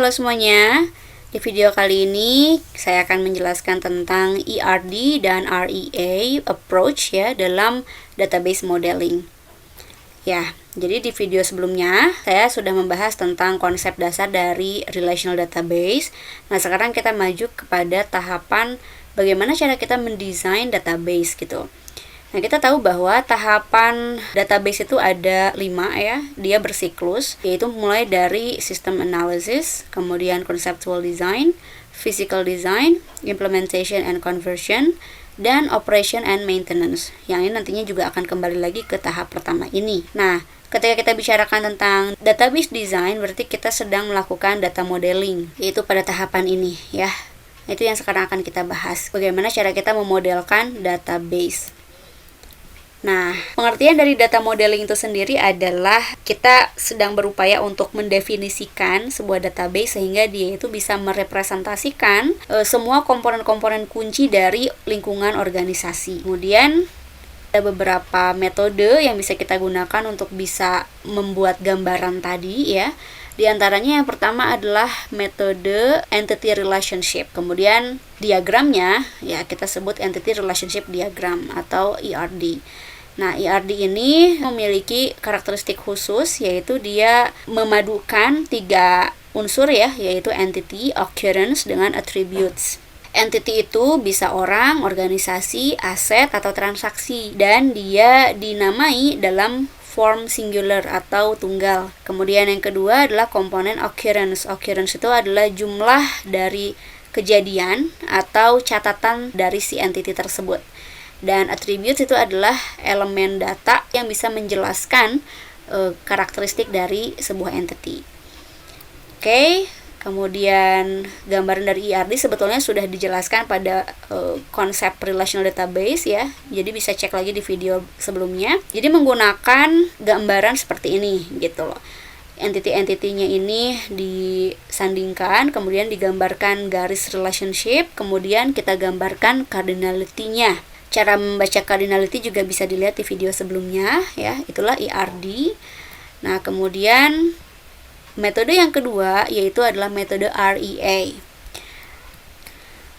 halo semuanya. Di video kali ini saya akan menjelaskan tentang ERD dan REA approach ya dalam database modeling. Ya, jadi di video sebelumnya saya sudah membahas tentang konsep dasar dari relational database. Nah, sekarang kita maju kepada tahapan bagaimana cara kita mendesain database gitu. Nah, kita tahu bahwa tahapan database itu ada 5 ya, dia bersiklus, yaitu mulai dari system analysis, kemudian conceptual design, physical design, implementation and conversion, dan operation and maintenance. Yang ini nantinya juga akan kembali lagi ke tahap pertama ini. Nah, ketika kita bicarakan tentang database design, berarti kita sedang melakukan data modeling, yaitu pada tahapan ini ya. Itu yang sekarang akan kita bahas, bagaimana cara kita memodelkan database. Nah, pengertian dari data modeling itu sendiri adalah kita sedang berupaya untuk mendefinisikan sebuah database sehingga dia itu bisa merepresentasikan semua komponen-komponen kunci dari lingkungan organisasi. Kemudian ada beberapa metode yang bisa kita gunakan untuk bisa membuat gambaran tadi ya. Di antaranya yang pertama adalah metode entity relationship. Kemudian diagramnya ya kita sebut entity relationship diagram atau ERD. Nah, ERD ini memiliki karakteristik khusus, yaitu dia memadukan 3 unsur ya, yaitu entity, occurrence, dengan attributes. Entity itu bisa orang, organisasi, aset, atau transaksi, dan dia dinamai dalam form singular atau tunggal. Kemudian yang kedua adalah komponen occurrence. Occurrence itu adalah jumlah dari kejadian atau catatan dari si entity tersebut. Dan attributes itu adalah elemen data yang bisa menjelaskan karakteristik dari sebuah entity. Oke, kemudian gambaran dari ERD sebetulnya sudah dijelaskan pada konsep relational database ya. Jadi bisa cek lagi di video sebelumnya. Jadi menggunakan gambaran seperti ini gitu loh. Entity-entitinya ini disandingkan, kemudian digambarkan garis relationship, kemudian kita gambarkan cardinality-nya. Cara membaca cardinality juga bisa dilihat di video sebelumnya ya, itulah ERD. Nah, kemudian metode yang kedua yaitu adalah metode REA.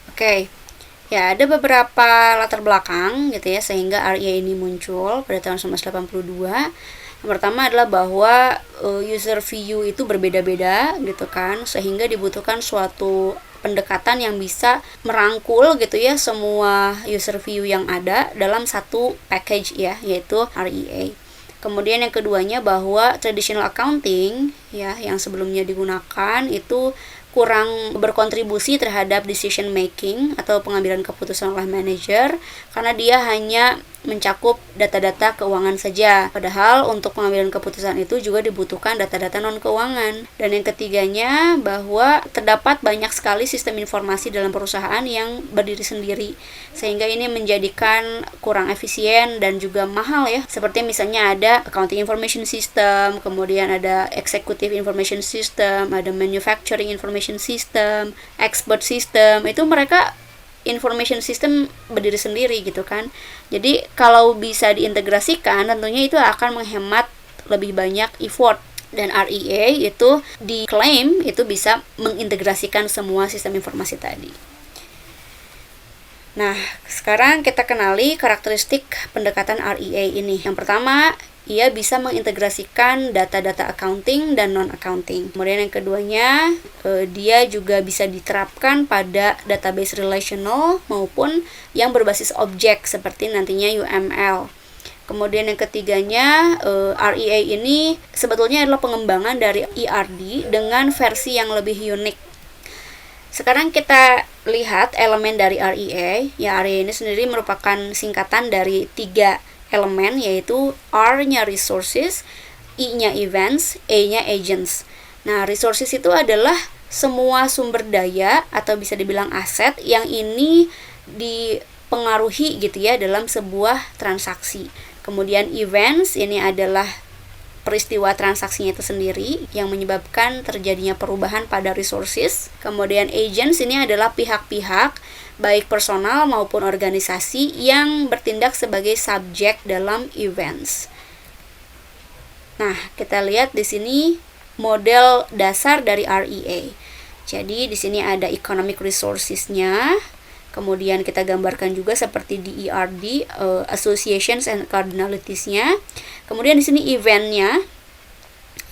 Oke. Ya, ada beberapa latar belakang gitu ya sehingga REA ini muncul pada tahun 1982. Yang pertama adalah bahwa user view itu berbeda-beda gitu kan, sehingga dibutuhkan suatu pendekatan yang bisa merangkul gitu ya semua user view yang ada dalam satu package ya, yaitu REA. Kemudian yang keduanya bahwa traditional accounting ya yang sebelumnya digunakan itu kurang berkontribusi terhadap decision making atau pengambilan keputusan oleh manajer karena dia hanya mencakup data-data keuangan saja. Padahal untuk pengambilan keputusan itu juga dibutuhkan data-data non-keuangan. Dan yang ketiganya bahwa terdapat banyak sekali sistem informasi dalam perusahaan yang berdiri sendiri sehingga ini menjadikan kurang efisien dan juga mahal ya. Seperti misalnya ada accounting information system, kemudian ada executive information system, ada manufacturing information system, expert system. Itu mereka information system berdiri sendiri gitu kan. Jadi kalau bisa diintegrasikan tentunya itu akan menghemat lebih banyak effort. Dan REA itu diklaim itu bisa mengintegrasikan semua sistem informasi tadi. Nah, sekarang kita kenali karakteristik pendekatan REA ini. Yang pertama, ia bisa mengintegrasikan data-data accounting dan non-accounting. Kemudian yang keduanya, dia juga bisa diterapkan pada database relational maupun yang berbasis objek seperti nantinya UML. Kemudian yang ketiganya, REA ini sebetulnya adalah pengembangan dari ERD dengan versi yang lebih unik. Sekarang kita lihat elemen dari REA. Ya, REA ini sendiri merupakan singkatan dari 3 elemen, yaitu R-nya resources, I-nya events, A-nya agents. Nah, resources itu adalah semua sumber daya atau bisa dibilang aset yang ini dipengaruhi gitu ya dalam sebuah transaksi. Kemudian events ini adalah peristiwa transaksinya itu sendiri yang menyebabkan terjadinya perubahan pada resources. Kemudian agents ini adalah pihak-pihak baik personal maupun organisasi yang bertindak sebagai subjek dalam events. Nah, kita lihat di sini model dasar dari REA. Jadi di sini ada economic resources-nya. Kemudian kita gambarkan juga seperti di ERD, associations and cardinalities-nya. Kemudian di sini event-nya,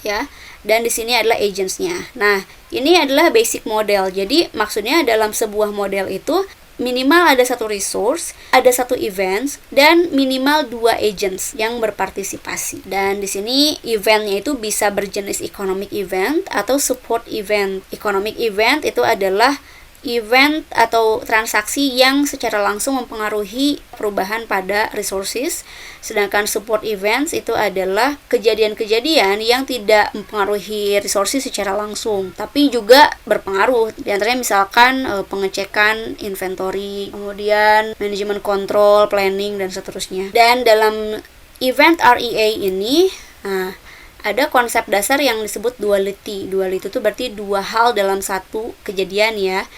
ya. Dan di sini adalah agents-nya. Nah, ini adalah basic model. Jadi maksudnya dalam sebuah model itu minimal ada satu resource, ada satu events, dan minimal 2 agents yang berpartisipasi. Dan di sini eventnya itu bisa berjenis economic event atau support event. Economic event itu adalah event atau transaksi yang secara langsung mempengaruhi perubahan pada resources, sedangkan support events itu adalah kejadian-kejadian yang tidak mempengaruhi resources secara langsung, tapi juga berpengaruh. Di antaranya misalkan pengecekan inventory, kemudian manajemen kontrol, planning, dan seterusnya. Dan dalam event REA ini, ada konsep dasar yang disebut duality. Duality itu berarti dua hal dalam satu kejadian, ya.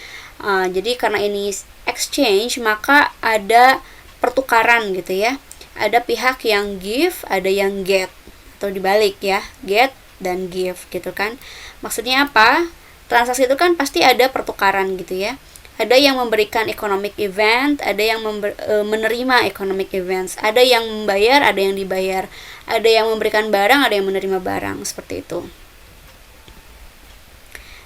Jadi karena ini exchange, maka ada pertukaran gitu ya. Ada pihak yang give, ada yang get, atau dibalik ya, get dan give gitu kan. Maksudnya apa? Transaksi itu kan pasti ada pertukaran gitu ya. Ada yang memberikan economic event, ada yang menerima economic events, ada yang membayar, ada yang dibayar, ada yang memberikan barang, ada yang menerima barang, seperti itu.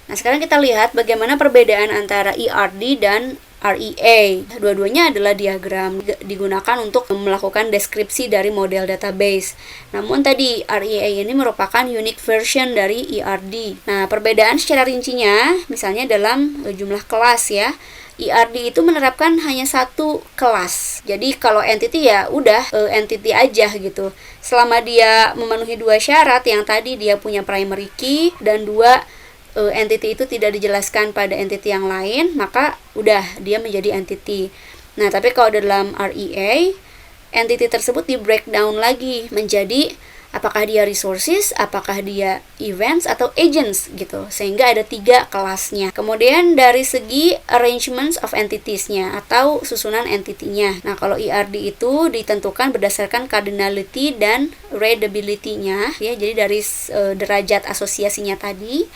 Nah, sekarang kita lihat bagaimana perbedaan antara ERD dan REA. Dua-duanya adalah diagram, digunakan untuk melakukan deskripsi dari model database. Namun tadi REA ini merupakan unique version dari ERD. Nah, perbedaan secara rincinya misalnya dalam jumlah kelas ya. ERD itu menerapkan hanya satu kelas. Jadi kalau entity ya udah entity aja gitu. Selama dia memenuhi 2 syarat, yang tadi dia punya primary key dan 2 entity itu tidak dijelaskan pada entity yang lain, maka udah dia menjadi entity. Nah, tapi kalau dalam REA, entity tersebut di breakdown lagi menjadi apakah dia resources, apakah dia events atau agents gitu, sehingga ada 3 kelasnya. Kemudian dari segi arrangements of entities-nya atau susunan entity-nya. Nah, kalau ERD itu ditentukan berdasarkan cardinality dan readability-nya ya, jadi dari derajat asosiasinya tadi.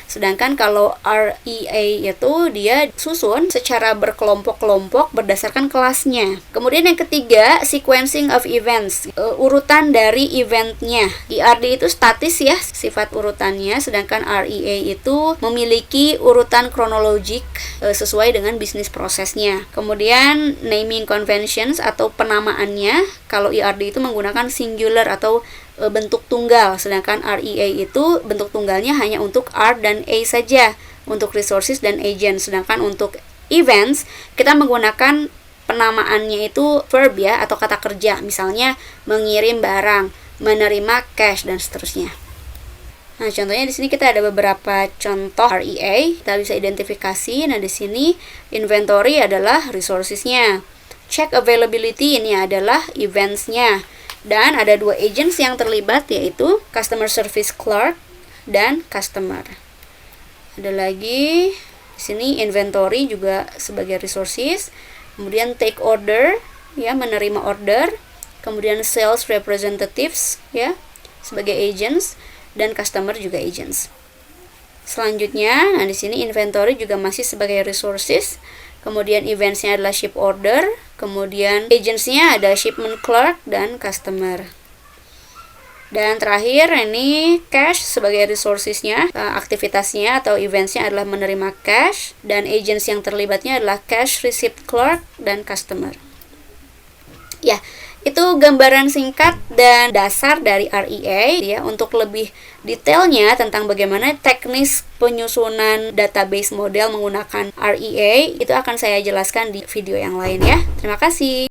Sedangkan kalau REA itu dia susun secara berkelompok-kelompok berdasarkan kelasnya. Kemudian yang ketiga, sequencing of events, urutan dari eventnya. ERD itu statis ya sifat urutannya, sedangkan REA itu memiliki urutan kronologik sesuai dengan bisnis prosesnya. Kemudian naming conventions atau penamaannya, kalau ERD itu menggunakan singular atau bentuk tunggal, sedangkan REA itu bentuk tunggalnya hanya untuk R dan A saja, untuk resources dan agent. Sedangkan untuk events kita menggunakan penamaannya itu verb ya, atau kata kerja, misalnya mengirim barang, menerima cash, dan seterusnya. Nah, contohnya di sini kita ada beberapa contoh REA, kita bisa identifikasi. Nah, di sini inventory adalah resources-nya, check availability ini adalah events-nya. Dan ada 2 agents yang terlibat, yaitu customer service clerk dan customer. Ada lagi di sini inventory juga sebagai resources. Kemudian take order ya, menerima order. Kemudian sales representatives ya sebagai agents, dan customer juga agents. Selanjutnya, nah di sini inventory juga masih sebagai resources. Kemudian events-nya adalah ship order, kemudian agents-nya ada shipment clerk dan customer. Dan terakhir ini cash sebagai resources-nya, aktivitasnya atau events-nya adalah menerima cash, dan agents yang terlibatnya adalah cash receipt clerk dan customer. Ya, itu gambaran singkat dan dasar dari REA ya. Untuk lebih detailnya tentang bagaimana teknis penyusunan database model menggunakan REA, itu akan saya jelaskan di video yang lain ya. Terima kasih.